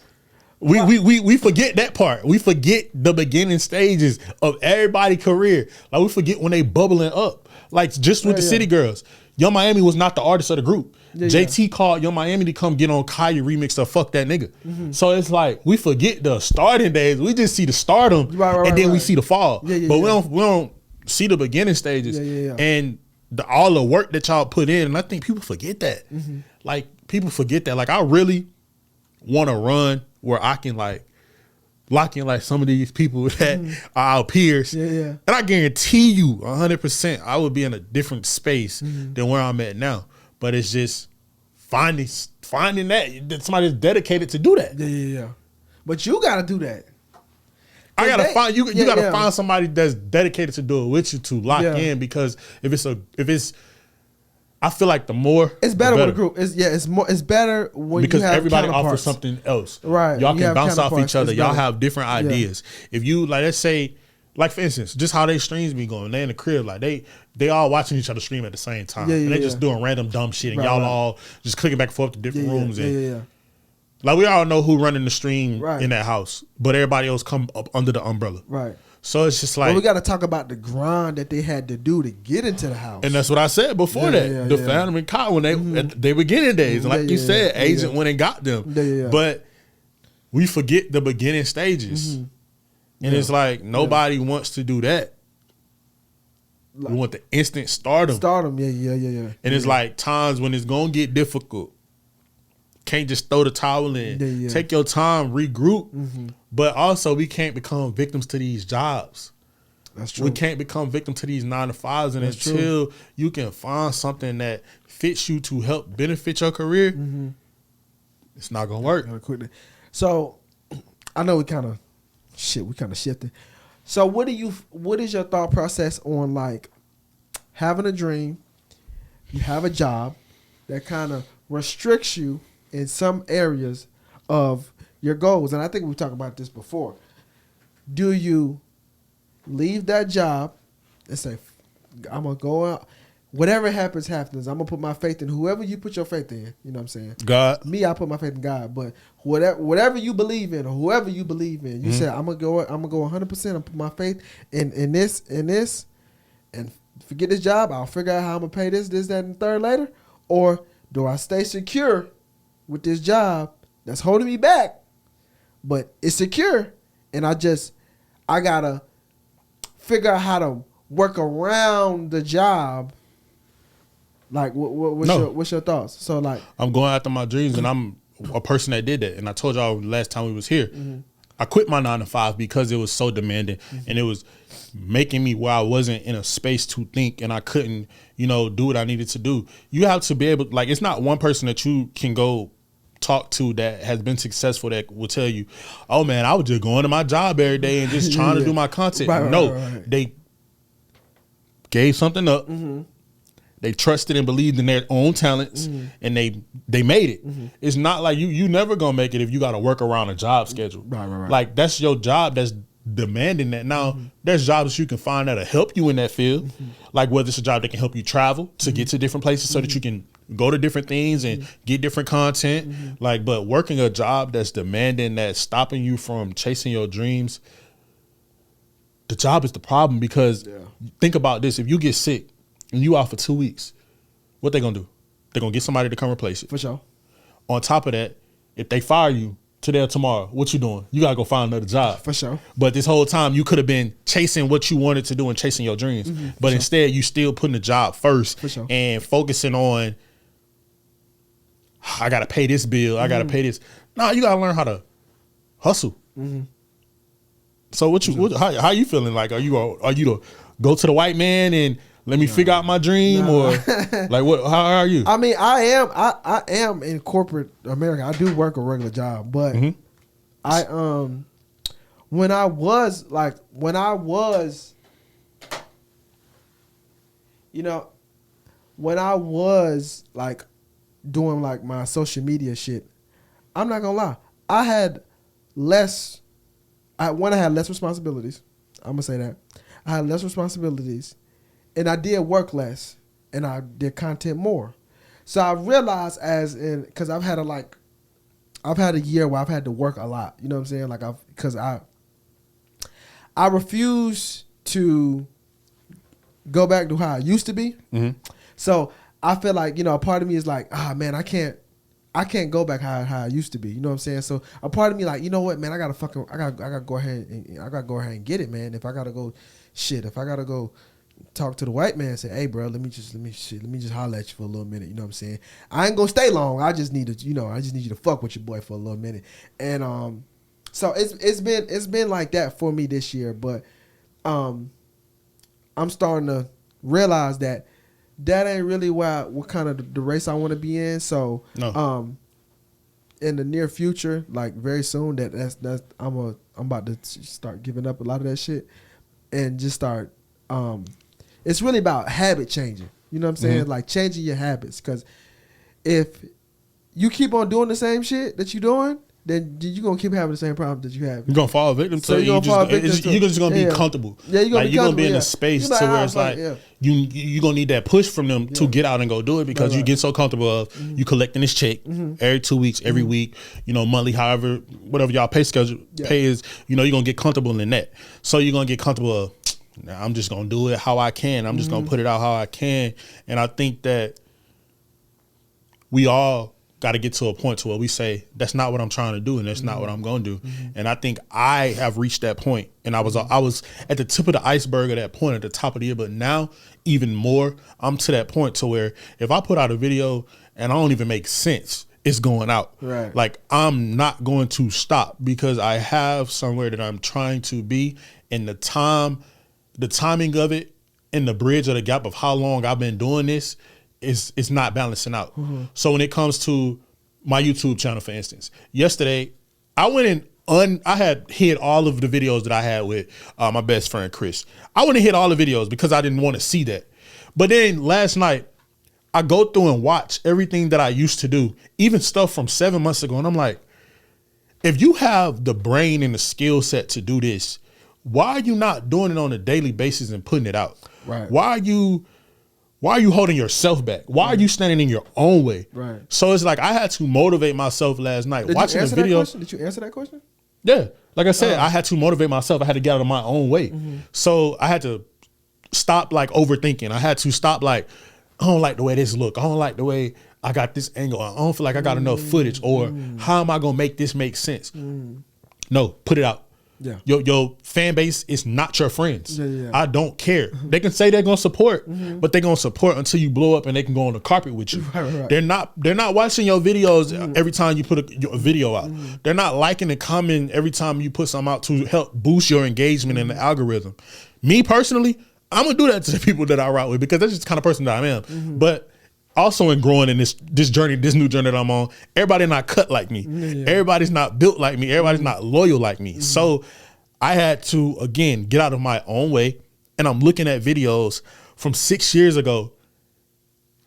We forget that part. We forget the beginning stages of everybody's career. Like we forget when they bubbling up. Like just with the City Girls. Young Miami was not the artist of the group. JT called Young Miami to come get on Kaya remix of Fuck That Nigga. So it's like we forget the starting days. We just see the stardom and then we see the fall. But we don't see the beginning stages and all the work that y'all put in. And I think people forget that. Like people forget that. Like I really want to run where I can like lock in like some of these people that are our peers. And I guarantee you 100% I would be in a different space than where I'm at now. But it's just finding that somebody is dedicated to do that. Yeah. But you gotta do that. I gotta find you. You gotta find somebody that's dedicated to do it with you to lock in, because if it's, I feel like the more it's better with a group. It's better when because you have everybody counterparts. offers something else. Right, y'all can bounce off each other. It's Y'all better. have different ideas. If you like, let's say, like for instance, just how they streams be going. They in the crib, like they all watching each other stream at the same time. And they just doing random dumb shit, and y'all all just clicking back and forth to different rooms. Like we all know who running the stream in that house, but everybody else come up under the umbrella. Right. So it's just like, but we got to talk about the grind that they had to do to get into the house. And that's what I said before that. The Phantom and Kyle, when they at their beginning days, and like you said, Agent went and got them. But we forget the beginning stages, and it's like nobody wants to do that. We want the instant stardom. And it's like times when it's gonna get difficult. Can't just throw the towel in. Take your time, regroup. But also, we can't become victims to these jobs. That's true. We can't become victims to these 9-to-5s, and until you can find something that fits you to help benefit your career, it's not gonna work. So, I know we kind of shifted. So, what is your thought process on like having a dream? You have a job that kind of restricts you in some areas of your goals, and I think we talked about this before. Do you leave that job and say, I'm gonna go out? whatever happens, happens. I'm gonna put my faith in whoever you put your faith in. You know what I'm saying? God. Me, I put my faith in God. But whatever you believe in, or whoever you believe in, you said I'm gonna go 100%. and put my faith in this, and forget this job. I'll figure out how I'm gonna pay this, that, and third later. Or do I stay secure with this job that's holding me back, but it's secure, and I gotta figure out how to work around the job. Like, what's your thoughts? So, like, I'm going after my dreams, and I'm a person that did that. And I told y'all last time we was here, I quit my 9 to 5 because it was so demanding, and it was making me where I wasn't in a space to think, and I couldn't, do what I needed to do. You have to be able, like, it's not one person that you can go talk to that has been successful that will tell you, oh man, I was just going to my job every day and just trying to do my content. Right. They gave something up. They trusted and believed in their own talents, and they made it. It's not like you never gonna make it if you got to work around a job schedule. Right. Like, that's your job that's demanding that. Now, there's jobs you can find that'll help you in that field. Like, whether it's a job that can help you travel to get to different places so that you can go to different things and get different content. Like, but working a job that's demanding, that's stopping you from chasing your dreams, the job is the problem. Because think about this: if you get sick and you out for 2 weeks, what they gonna do? They're gonna get somebody to come replace it. For sure. On top of that, if they fire you today or tomorrow, what you doing? You gotta go find another job. For sure. But this whole time, you could have been chasing what you wanted to do and chasing your dreams. But instead, you still putting the job first and focusing on, I gotta pay this bill. I gotta pay this. No, you gotta learn how to hustle. So how you feeling? Like, are you to go to the white man and let me figure out my dream, or like what? How are you? I mean, I am in corporate America. I do work a regular job, but I when I was doing like my social media shit, I'm not gonna lie, I had less responsibilities. I'm gonna say that I had less responsibilities. And I did work less, and I did content more. So I realized because I've had a year where I've had to work a lot. You know what I'm saying? Like, because I refuse to go back to how I used to be. So I feel like, a part of me is like, man, I can't go back how I used to be. You know what I'm saying? So a part of me like, you know what, man, I gotta go ahead and get it, man. If I gotta go talk to the white man and say, hey, bro, let me just holler at you for a little minute. You know what I'm saying? I ain't gonna stay long. I just need you to fuck with your boy for a little minute. And so it's been like that for me this year. But I'm starting to realize that ain't really what kind of the race I want to be in. So in the near future, like very soon, I'm about to start giving up a lot of that shit and just start. It's really about habit changing. You know what I'm saying? Like, changing your habits. Because if you keep on doing the same shit that you're doing, then you're going to keep having the same problem that you have. You're going to fall victim to it. You're just going to be comfortable. Yeah, you're going to be in a space to where it's like, you're going to need that push from them to get out and go do it, because you get so comfortable of you collecting this check every 2 weeks, every week, monthly, however, whatever y'all pay schedule pay is, you're going to get comfortable in that. So you're going to get comfortable of, now I'm just going to do it how I can. I'm just going to put it out how I can. And I think that we all got to get to a point to where we say, that's not what I'm trying to do, and that's not what I'm going to do. And I think I have reached that point. And I was at the tip of the iceberg at that point, at the top of the year. But now, even more, I'm to that point to where if I put out a video and I don't even make sense, it's going out. Right. Like, I'm not going to stop, because I have somewhere that I'm trying to be, and the timing of it and the bridge or the gap of how long I've been doing this is not balancing out. So when it comes to my YouTube channel, for instance, yesterday I went in I had hid all of the videos that I had with my best friend Chris. I went and hid all the videos because I didn't want to see that. But then last night I go through and watch everything that I used to do, even stuff from 7 months ago, and I'm like, if you have the brain and the skill set to do this, why are you not doing it on a daily basis and putting it out? Right. Why are you why are you holding yourself back? Why are you standing in your own way? Right. So it's like I had to motivate myself last night. Did watching you answer the video. That question? Did you answer that question? Yeah. Like I said, I had to motivate myself. I had to get out of my own way. So I had to stop like overthinking. I had to stop like, I don't like the way this look. I don't like the way I got this angle. I don't feel like I got enough footage. Or how am I gonna make this make sense? No, put it out. Yeah. Your fan base is not your friends. Yeah. I don't care. They can say they're gonna support, but they're gonna support until you blow up and they can go on the carpet with you. Right. They're not watching your videos every time you put a video out. They're not liking and commenting every time you put something out to help boost your engagement in the algorithm. Me personally, I'm gonna do that to the people that I route with because that's just the kind of person that I am. But also in growing in this journey, this new journey that I'm on, everybody not cut like me. Everybody's not built like me. Everybody's not loyal like me. So I had to, again, get out of my own way. And I'm looking at videos from 6 years ago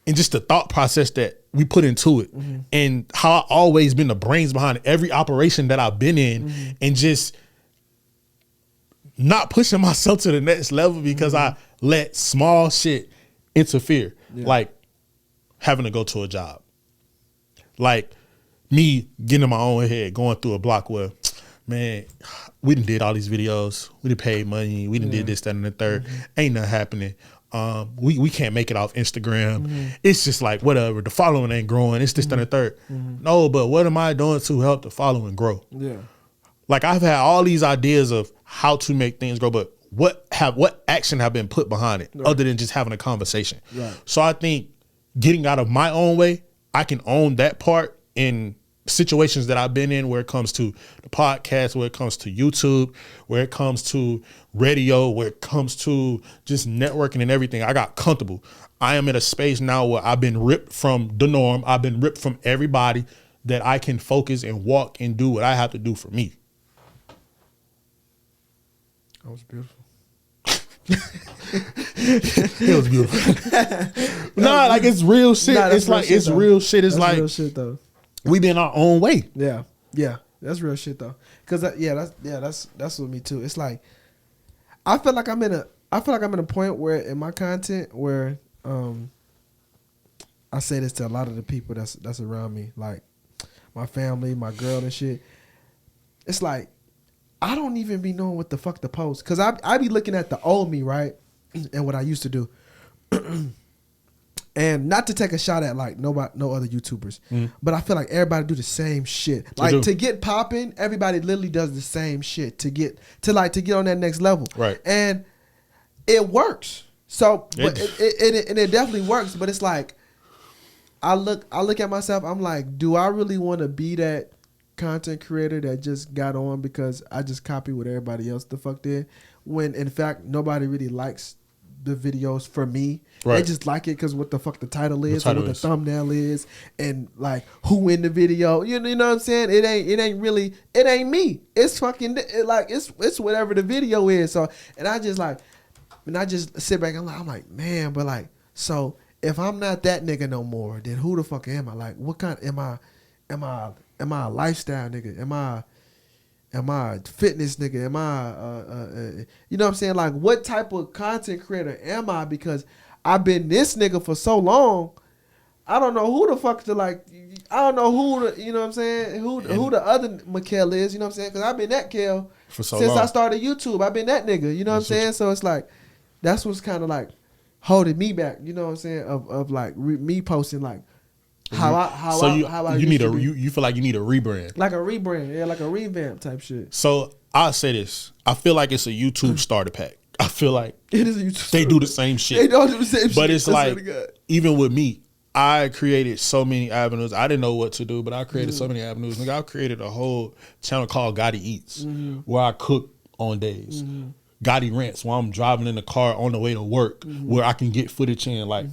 and just the thought process that we put into it and how I always been the brains behind every operation that I've been in and just not pushing myself to the next level because I let small shit interfere. Like having to go to a job. Like me getting in my own head, going through a block where, man, we done did all these videos. We done paid money. We done did this, that, and the third. Ain't nothing happening. We can't make it off Instagram. It's just like, whatever. The following ain't growing. It's this, that, and the third. No, but what am I doing to help the following grow? Yeah. Like I've had all these ideas of how to make things grow, but what action have been put behind it other than just having a conversation? Right. So I think getting out of my own way, I can own that part in situations that I've been in where it comes to the podcast, where it comes to YouTube, where it comes to radio, where it comes to just networking and everything. I got comfortable. I am in a space now where I've been ripped from the norm. I've been ripped from everybody that I can focus and walk and do what I have to do for me. That was beautiful. It was beautiful. Nah, like it's real shit. Nah, it's like it's real shit. It's like real shit though. We been our own way. Yeah, that's real shit though. Cause that's with me too. It's like I feel like I'm in a point where in my content where I say this to a lot of the people that's around me, like my family, my girl and shit. It's like I don't even be knowing what the fuck to post. Cause I be looking at the old me, right? And what I used to do. And not to take a shot at like no other YouTubers, but I feel like everybody do the same shit. Like to get popping, everybody literally does the same shit to get on that next level. Right. And it works. So it definitely works, but it's like I look at myself, I'm like, do I really want to be that content creator that just got on because I just copy what everybody else the fuck did, when in fact nobody really likes the videos for me. Right. They just like it because what the fuck the title is, or what the thumbnail is, and like who in the video. You know what I'm saying? It ain't me. It's fucking it's whatever the video is. So I just sit back and I'm like, man, but like, so if I'm not that nigga no more, then who the fuck am I? Like, what kind am I a lifestyle nigga? Am I a fitness nigga? Am I you know what I'm saying? Like, what type of content creator am I? Because I've been this nigga for so long, I don't know who the fuck to like. I don't know who the, you know what I'm saying? Who the other Kel is? You know what I'm saying? Because I've been that Kel since long. I started YouTube. I've been that nigga. You know what I'm saying? So it's like that's what's kind of like holding me back. You know what I'm saying? Of like me posting like. You feel like you need a rebrand, like a rebrand, like a revamp type shit. So I'll say this: I feel like it's a YouTube starter pack. I feel like it is a YouTube. They do the same shit. They don't do the same shit. But it's like even with me, I created so many avenues. I didn't know what to do, but I created so many avenues. Like I created a whole channel called Gotti Eats, where I cook on days. Gotti Rants, while I'm driving in the car on the way to work, where I can get footage in, like,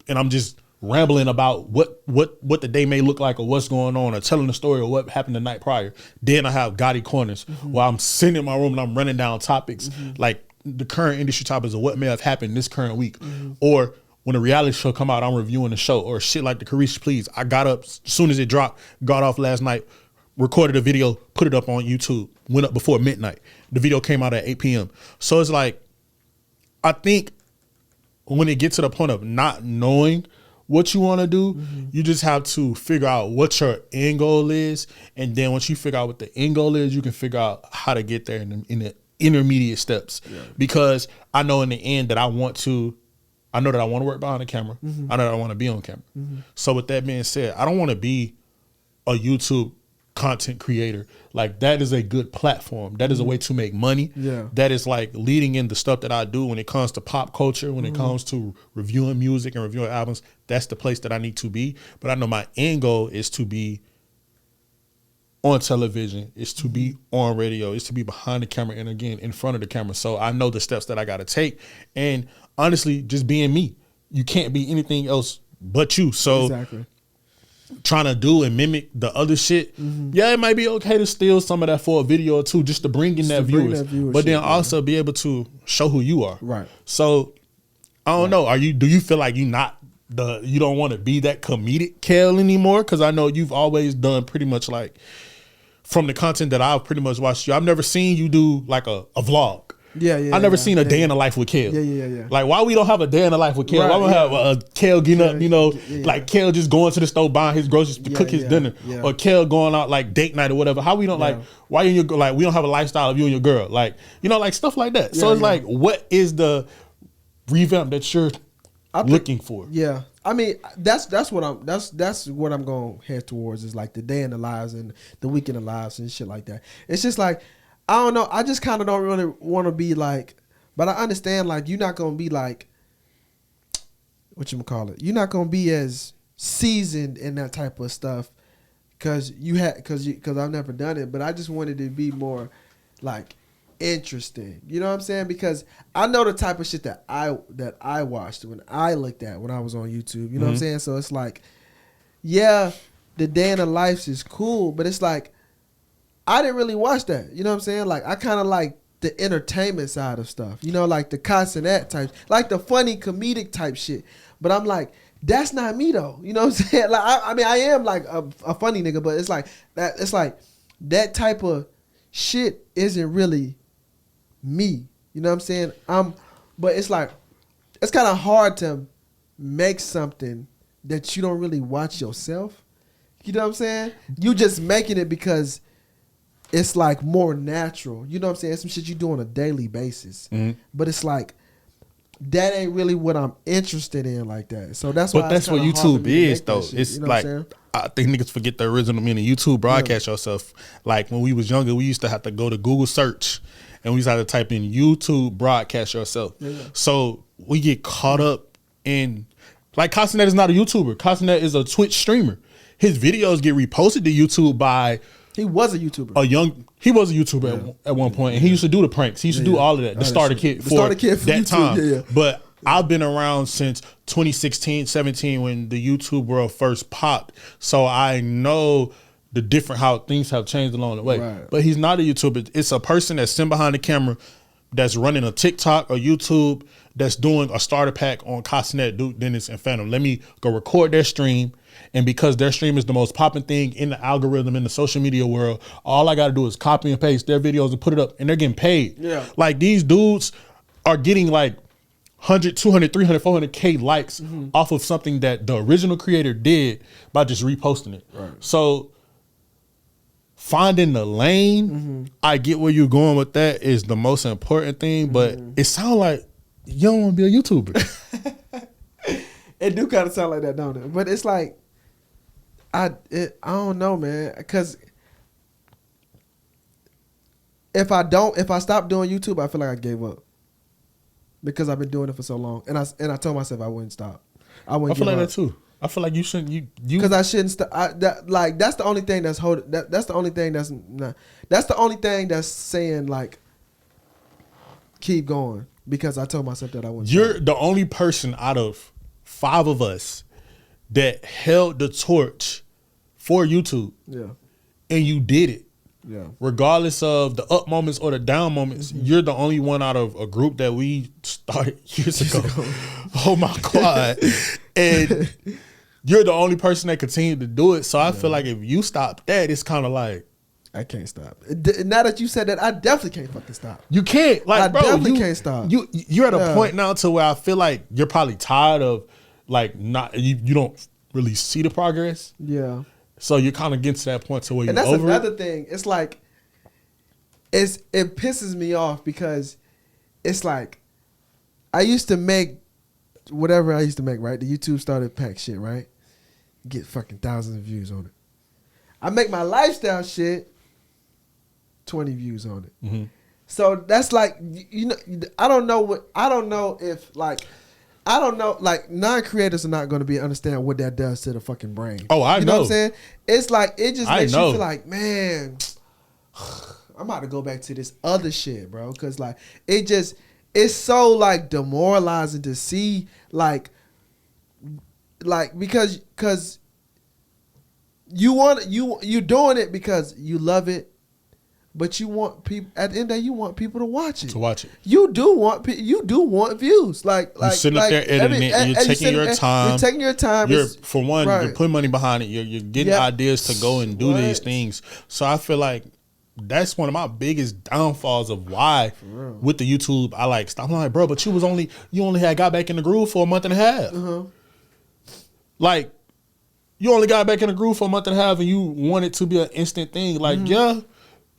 and I'm just rambling about what the day may look like or what's going on or telling the story or what happened the night prior. Then I have Gotti Corners while I'm sitting in my room and I'm running down topics like the current industry topics of what may have happened this current week. Or when a reality show come out, I'm reviewing the show or shit like the Carice Please. I got up as soon as it dropped, got off last night, recorded a video, put it up on YouTube, went up before midnight. The video came out at 8 p.m. So it's like, I think when it gets to the point of not knowing what you want to do, you just have to figure out what your end goal is. And then once you figure out what the end goal is, you can figure out how to get there in the intermediate steps. Yeah. Because I know in the end that I know that I want to work behind the camera. I know that I want to be on camera. So with that being said, I don't want to be a YouTube content creator. Like, that is a good platform. That is a way to make money. Yeah. That is like leading in the stuff that I do when it comes to pop culture, when it comes to reviewing music and reviewing albums. That's the place that I need to be. But I know my end goal is to be on television, is to be on radio, is to be behind the camera, and again, in front of the camera. So I know the steps that I got to take. And honestly, just being me. You can't be anything else but you. So exactly. Trying to do and mimic the other shit, yeah, it might be okay to steal some of that for a video or two just to bring in that viewers, but then also be able to show who you are. Right. So I don't know. Do you feel like you don't want to be that comedic Kel anymore? Because I know you've always done pretty much like, from the content that I've pretty much watched you, I've never seen you do like a vlog. I never seen a day in the life with Kel. Like, why we don't have a day in the life with Kel? Why we don't have a Kel getting up, like Kel just going to the store buying his groceries to cook his dinner, or Kel going out like date night or whatever. How we don't like? Why you like? We don't have a lifestyle of you and your girl, like like stuff like that. So it's like, what is the revamp that you're looking for? Yeah, I mean, that's what I'm going to head towards, is like the day in the lives and the week in the lives and shit like that. It's just like, I don't know. I just kind of don't really want to be like, but I understand, like, you're not going to be like, you're not going to be as seasoned in that type of stuff because I've never done it. But I just wanted to be more like interesting. You know what I'm saying? Because I know the type of shit that I watched when I looked at when I was on YouTube. You know what I'm saying? So it's like, yeah, the day in the life is cool, but it's like, I didn't really watch that. You know what I'm saying? Like, I kind of like the entertainment side of stuff. Like the concept type, like the funny comedic type shit. But I'm like, that's not me though. You know what I'm saying? Like, I mean, I am like a funny nigga, but it's like that. It's like that type of shit isn't really me. You know what I'm saying? But it's like, it's kind of hard to make something that you don't really watch yourself. You know what I'm saying? You just making it because it's like more natural. You know what I'm saying? Some shit you do on a daily basis. But it's like, that ain't really what I'm interested in like that. So that's why. But that's what YouTube is, though. It's like, I think niggas forget the original meaning. YouTube broadcast yourself. Like, when we was younger, we used to have to go to Google search and we used to have to type in YouTube broadcast yourself. So we get caught up in, like, Castanet is not a YouTuber. Castanet is a Twitch streamer. His videos get reposted to YouTube by... He was a YouTuber. He was a YouTuber at one point, and he used to do the pranks. He used to do all of that. The starter kit for that YouTube, time. But I've been around since 2016, 17 when the YouTube world first popped. So I know the different how things have changed along the way. Right. But he's not a YouTuber. It's a person that's sitting behind the camera that's running a TikTok or YouTube that's doing a starter pack on Castanet, Duke, Dennis, and Phantom. Let me go record their stream. And because their stream is the most popping thing in the algorithm in the social media world, all I got to do is copy and paste their videos and put it up, and they're getting paid. Yeah. Like, these dudes are getting like 100, 200, 300, 400K likes off of something that the original creator did by just reposting it. Right. So finding the lane, I get where you're going with that, is the most important thing, but it sounds like you don't want to be a YouTuber. It do kind of sound like that, don't it? But it's like, I don't know, man, because if I stop doing YouTube, I feel like I gave up because I've been doing it for so long, and I told myself I wouldn't stop. I feel like that too. I feel like you shouldn't. You because I shouldn't stop. That's the only thing that's holding. That's the only thing that's not. That's the only thing that's saying like keep going, because I told myself that I wouldn't. You're the only person out of 5 of us that held the torch for YouTube. Yeah. And you did it. Yeah. Regardless of the up moments or the down moments, you're the only one out of a group that we started years ago. Oh my God. And you're the only person that continued to do it. So I feel like if you stop that, it's kind of like, I can't stop. Now that you said that, I definitely can't fucking stop. You can't. Like, I bro, definitely you can't stop. You're at a point now to where I feel like you're probably tired of like not you don't really see the progress. Yeah. So you're kind of getting to that point to where you're over it. And that's another thing. It's like it pisses me off because it's like I used to make whatever I used to make, right? The YouTube started pack shit, right? Get fucking thousands of views on it. I make my lifestyle shit, 20 views on it. Mm-hmm. So that's like, you know, I don't know if like non-creators are not going to be understand what that does to the fucking brain. Oh, I know. You know what I'm saying? It's like, it just makes you know. feel like, man, I'm about to go back to this other shit, bro. Cause like, it's so like demoralizing to see like because you're doing it because you love it, but you want people at the end of the day, you want people to watch it. You do want views. Like you're sitting up there editing it. You're taking your time. You're taking your time. You're for one, right. You're putting money behind it. You're getting ideas to go and do these things. So I feel like that's one of my biggest downfalls of why with the YouTube I like stop. I'm like, bro, but you only had got back in the groove for a month and a half. Uh-huh. Like, you only got back in the groove for a month and a half and you want it to be an instant thing. Like, yeah,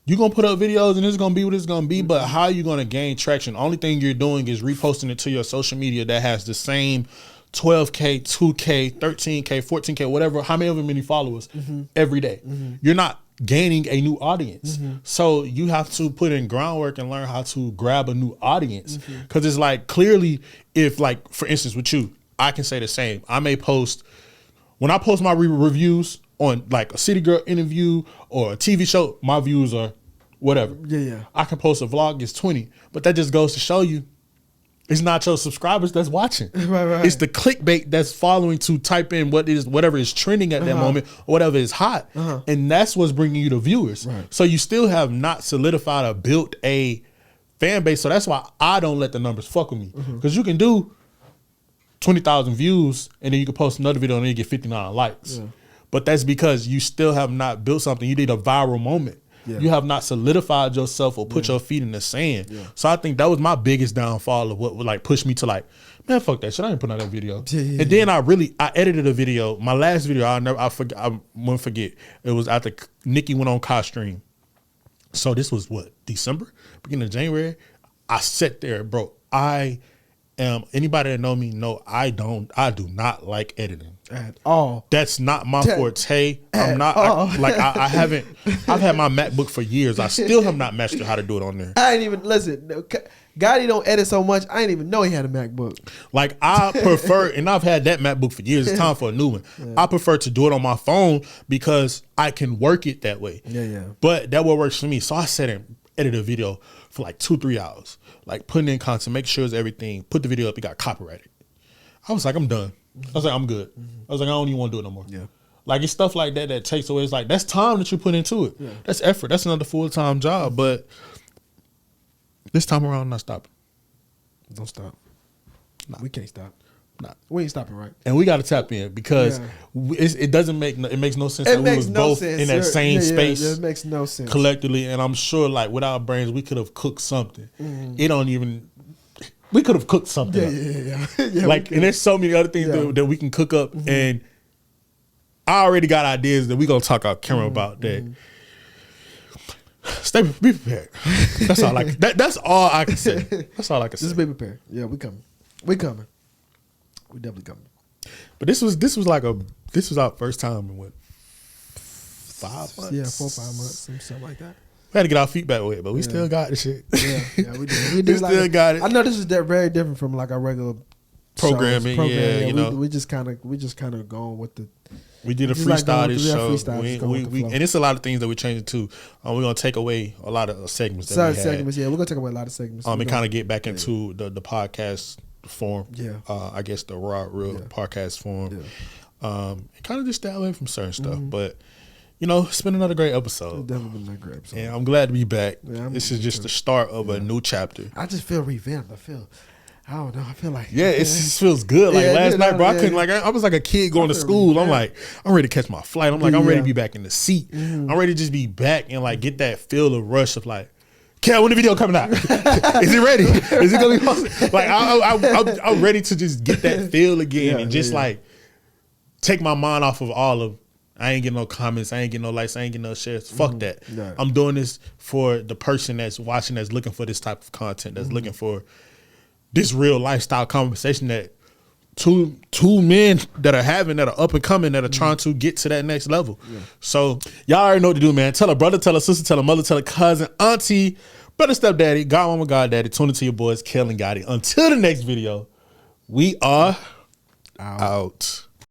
you're going to put up videos and it's going to be what it's going to be, but how are you going to gain traction? The only thing you're doing is reposting it to your social media that has the same 12K, 2K, 13K, 14K, whatever, however many followers every day. You're not gaining a new audience. So you have to put in groundwork and learn how to grab a new audience. Because it's like, clearly, if like, for instance, with you, I can say the same. I may post, when I post my reviews on like a City Girl interview or a TV show, my views are whatever. Yeah. I can post a vlog, it's 20. But that just goes to show you, it's not your subscribers that's watching. Right. It's the clickbait that's following to type in whatever is trending at that moment, or whatever is hot. And that's what's bringing you the viewers. Right. So you still have not solidified or built a fan base. So that's why I don't let the numbers fuck with me. Because you can do 20,000 views and then you can post another video and then you get 59 likes. Yeah. But that's because you still have not built something. You need a viral moment. Yeah. You have not solidified yourself or put your feet in the sand. Yeah. So I think that was my biggest downfall of what would like push me to like, man, fuck that shit. I ain't putting out that video. And then I edited a video. My last video, I won't forget. It was after Nikki went on Kai stream. So this was what, December? Beginning of January? I sat there, bro. Anybody that know me know I do not like editing at all. That's not my forte. I'm not I haven't. I've had my MacBook for years. I still have not mastered how to do it on there. I ain't even listen. Gotti don't edit so much. I didn't even know he had a MacBook. Like I prefer, and I've had that MacBook for years. It's time for a new one. Yeah. I prefer to do it on my phone because I can work it that way. Yeah. But that what works for me. So I sat and edited a video for like 2-3 hours. Like putting in content, make sure it's everything. Put the video up, it got copyrighted. I was like, I'm done. I was like, I'm good. I was like, I don't even want to do it no more. Yeah. Like it's stuff like that takes away. It's like that's time that you put into it. Yeah. That's effort. That's another full-time job. But this time around, I'm not stopping. Don't stop. Nah. We can't stop. Nah. We ain't stopping, right? And we got to tap in because it makes no sense that we was both in that same space. It makes no sense collectively. And I'm sure, like with our brains, we could have cooked something. We could have cooked something. Yeah, like, and there's so many other things that we can cook up. And I already got ideas that we gonna talk out camera about that. Be prepared. That's all that's all I can say. That's all I can say. Just be prepared. Yeah, we coming. We coming. We definitely coming. But this was our first time in what, 5 months? Yeah, 4 or 5 months, something like that. We had to get our feet back with it, but we still got the shit. Yeah, we did. We still got it. I know this is very different from like our regular programming. Yeah, you know, we just kind of going with the. We did a freestyle this show. And it's a lot of things that we're changing too. We're gonna take away a lot of segments. We're gonna take away a lot of segments. And kind of get back into the podcast form. Yeah. I guess the real podcast form. Yeah. And kind of just stay away from certain stuff, but. You know, it's been another great episode. It's definitely been a great episode. And I'm glad to be back. Yeah, this is just the start of a new chapter. I just feel revamped. I don't know. I feel like it just feels good. Like last night, bro, I couldn't I was like a kid going to school. I'm like, I'm ready to catch my flight. I'm like, I'm ready to be back in the seat. I'm ready to just be back and like get that feel of rush of like, Kel, when the video coming out? Is it ready? Is it gonna be posted? Like I'm ready to just get that feel again and just like take my mind off of all of. I ain't getting no comments. I ain't getting no likes. I ain't getting no shares. Fuck that. Right. I'm doing this for the person that's watching, that's looking for this type of content, that's looking for this real lifestyle conversation that two men that are having, that are up and coming, that are trying to get to that next level. Yeah. So y'all already know what to do, man. Tell a brother, tell a sister, tell a mother, tell a cousin, auntie, brother, stepdaddy, godmama, goddaddy. Tune into your boys, Kel and Gotti. Until the next video, we are out.